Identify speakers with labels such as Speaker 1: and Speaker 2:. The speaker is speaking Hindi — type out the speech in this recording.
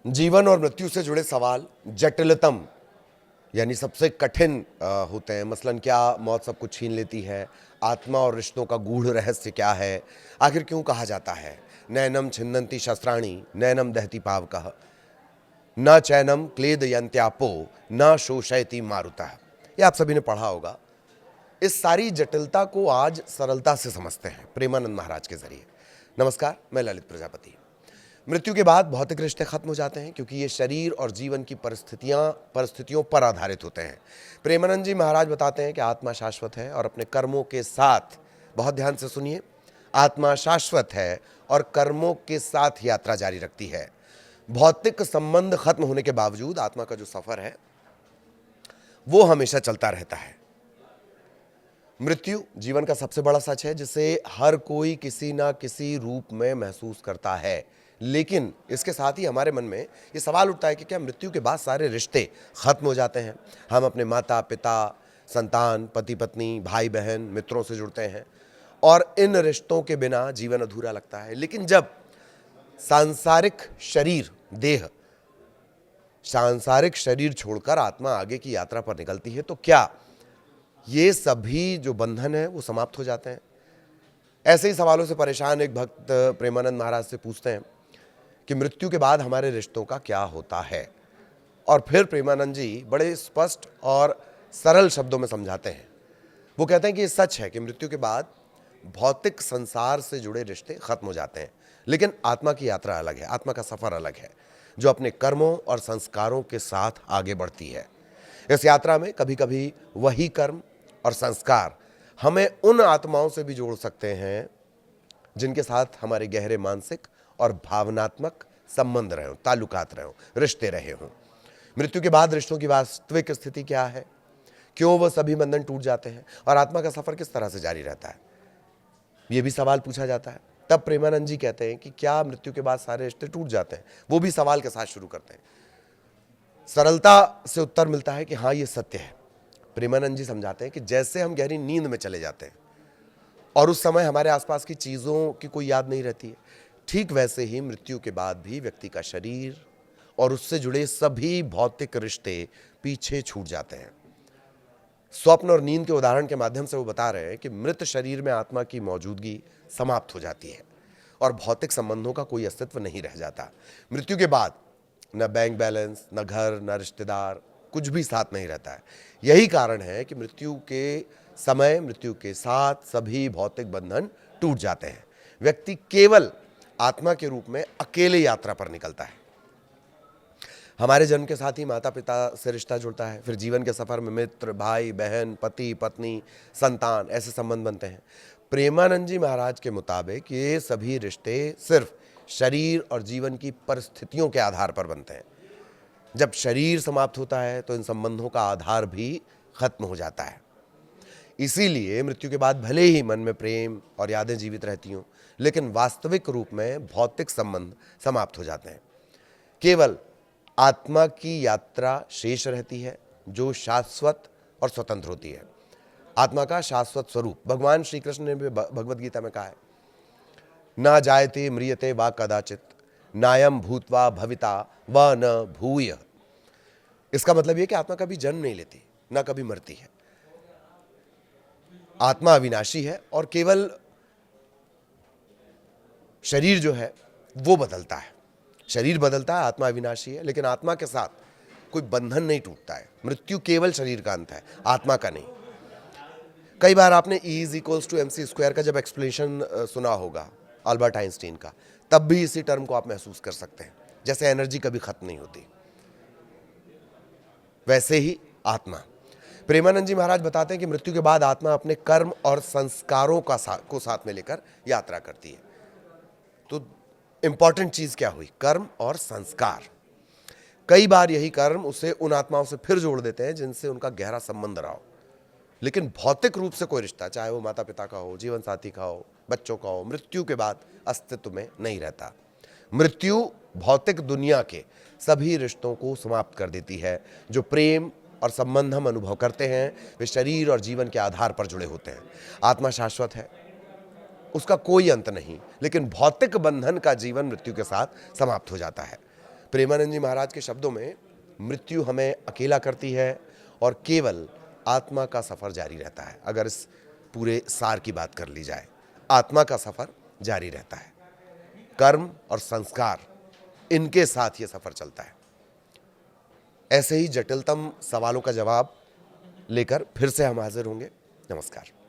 Speaker 1: जीवन और मृत्यु से जुड़े सवाल जटिलतम यानी सबसे कठिन होते हैं। मसलन क्या मौत सब कुछ छीन लेती है, आत्मा और रिश्तों का गूढ़ रहस्य क्या है, आखिर क्यों कहा जाता है नैनम छिन्नन्ति शस्त्राणि नैनम दहति पावकः न चैनम क्लेदयन्त्यापो न शोषयति मारुतः। ये आप सभी ने पढ़ा होगा। इस सारी जटिलता को आज सरलता से समझते हैं प्रेमानंद महाराज के जरिए। नमस्कार, मैं ललित प्रजापति। मृत्यु के बाद भौतिक रिश्ते खत्म हो जाते हैं क्योंकि ये शरीर और जीवन की परिस्थितियों पर आधारित होते हैं। प्रेमानंद जी महाराज बताते हैं कि आत्मा शाश्वत है और अपने कर्मों के साथ, बहुत ध्यान से सुनिए, आत्मा शाश्वत है और कर्मों के साथ यात्रा जारी रखती है। भौतिक संबंध खत्म होने के बावजूद आत्मा का जो सफर है वो हमेशा चलता रहता है। मृत्यु जीवन का सबसे बड़ा सच है जिसे हर कोई किसी ना किसी रूप में महसूस करता है, लेकिन इसके साथ ही हमारे मन में ये सवाल उठता है कि क्या मृत्यु के बाद सारे रिश्ते खत्म हो जाते हैं? हम अपने माता पिता, संतान, पति पत्नी, भाई बहन, मित्रों से जुड़ते हैं और इन रिश्तों के बिना जीवन अधूरा लगता है। लेकिन जब सांसारिक शरीर छोड़कर आत्मा आगे की यात्रा पर निकलती है तो क्या ये सभी जो बंधन है वो समाप्त हो जाते हैं? ऐसे ही सवालों से परेशान एक भक्त प्रेमानंद महाराज से पूछते हैं कि मृत्यु के बाद हमारे रिश्तों का क्या होता है। और फिर प्रेमानंद जी बड़े स्पष्ट और सरल शब्दों में समझाते हैं। वो कहते हैं कि ये सच है कि मृत्यु के बाद भौतिक संसार से जुड़े रिश्ते खत्म हो जाते हैं, लेकिन आत्मा की यात्रा अलग है, आत्मा का सफर अलग है, जो अपने कर्मों और संस्कारों के साथ आगे बढ़ती है। इस यात्रा में कभी कभी वही कर्म और संस्कार हमें उन आत्माओं से भी जोड़ सकते हैं जिनके साथ हमारे गहरे मानसिक और भावनात्मक संबंध रहे हों, ताल्लुकात रहे हों, रिश्ते रहे हों। मृत्यु के बाद रिश्तों की वास्तविक स्थिति क्या है? क्यों वह सभी बंधन टूट जाते हैं और आत्मा का सफर किस तरह से जारी रहता है? यह भी सवाल पूछा जाता है। तब प्रेमानंद जी कहते हैं कि क्या मृत्यु के बाद सारे रिश्ते टूट जाते हैं? वो भी सवाल के साथ शुरू करते हैं। सरलता से उत्तर मिलता है कि हाँ, ये सत्य है। प्रेमानंद जी समझाते हैं कि जैसे हम गहरी नींद में चले जाते हैं और उस समय हमारे आसपास की चीजों की कोई याद नहीं रहती है, ठीक वैसे ही मृत्यु के बाद भी व्यक्ति का शरीर और उससे जुड़े सभी भौतिक रिश्ते पीछे छूट जाते हैं। स्वप्न और नींद के उदाहरण के माध्यम से वो बता रहे हैं कि मृत शरीर में आत्मा की मौजूदगी समाप्त हो जाती है और भौतिक संबंधों का कोई अस्तित्व नहीं रह जाता। मृत्यु के बाद न बैंक बैलेंस, न घर, न रिश्तेदार, कुछ भी साथ नहीं रहता है। यही कारण है कि मृत्यु के समय, मृत्यु के साथ सभी भौतिक बंधन टूट जाते हैं। व्यक्ति केवल आत्मा के रूप में अकेले यात्रा पर निकलता है। हमारे जन्म के साथ ही माता पिता से रिश्ता जुड़ता है, फिर जीवन के सफर में मित्र, भाई बहन, पति पत्नी, संतान, ऐसे संबंध बनते हैं। प्रेमानंद जी महाराज के मुताबिक ये सभी रिश्ते सिर्फ शरीर और जीवन की परिस्थितियों के आधार पर बनते हैं। जब शरीर समाप्त होता है तो इन संबंधों का आधार भी खत्म हो जाता है। इसीलिए मृत्यु के बाद भले ही मन में प्रेम और यादें जीवित रहती हों, लेकिन वास्तविक रूप में भौतिक संबंध समाप्त हो जाते हैं। केवल आत्मा की यात्रा शेष रहती है जो शाश्वत और स्वतंत्र होती है। आत्मा का शाश्वत स्वरूप भगवान श्री कृष्ण ने भी भगवद गीता में कहा है, न जायते म्रियते वा कदाचित नायम भूत्वा भविता व न भूय। इसका मतलब यह कि आत्मा कभी जन्म नहीं लेती, न कभी मरती है। आत्मा अविनाशी है और केवल शरीर जो है वो बदलता है। शरीर बदलता है, आत्मा अविनाशी है, लेकिन आत्मा के साथ कोई बंधन नहीं टूटता है। मृत्यु केवल शरीर का अंत है, आत्मा का नहीं। कई बार आपने E=mc² का जब एक्सप्लेनेशन सुना होगा अल्बर्ट आइंस्टीन का, तब भी इसी टर्म को आप महसूस कर सकते हैं। जैसे एनर्जी कभी खत्म नहीं होती, वैसे ही आत्मा। प्रेमानंद जी महाराज बताते हैं कि मृत्यु के बाद आत्मा अपने कर्म और संस्कारों को साथ में लेकर यात्रा करती है। तो इंपॉर्टेंट चीज क्या हुई? कर्म और संस्कार। कई बार यही कर्म उसे उन आत्माओं से फिर जोड़ देते हैं जिनसे उनका गहरा संबंध रहा हो, लेकिन भौतिक रूप से कोई रिश्ता, चाहे वो माता पिता का हो, जीवन साथी का हो, बच्चों का हो, मृत्यु के बाद अस्तित्व में नहीं रहता। मृत्यु भौतिक दुनिया के सभी रिश्तों को समाप्त कर देती है। जो प्रेम और संबंध हम अनुभव करते हैं वे शरीर और जीवन के आधार पर जुड़े होते हैं। आत्मा शाश्वत है, उसका कोई अंत नहीं, लेकिन भौतिक बंधन का जीवन मृत्यु के साथ समाप्त हो जाता है। प्रेमानंद जी महाराज के शब्दों में मृत्यु हमें अकेला करती है और केवल आत्मा का सफर जारी रहता है। अगर इस पूरे सार की बात कर ली जाए, आत्मा का सफर जारी रहता है। कर्म और संस्कार, इनके साथ ये सफर चलता है। ऐसे ही जटिलतम सवालों का जवाब लेकर फिर से हम हाजिर होंगे। नमस्कार।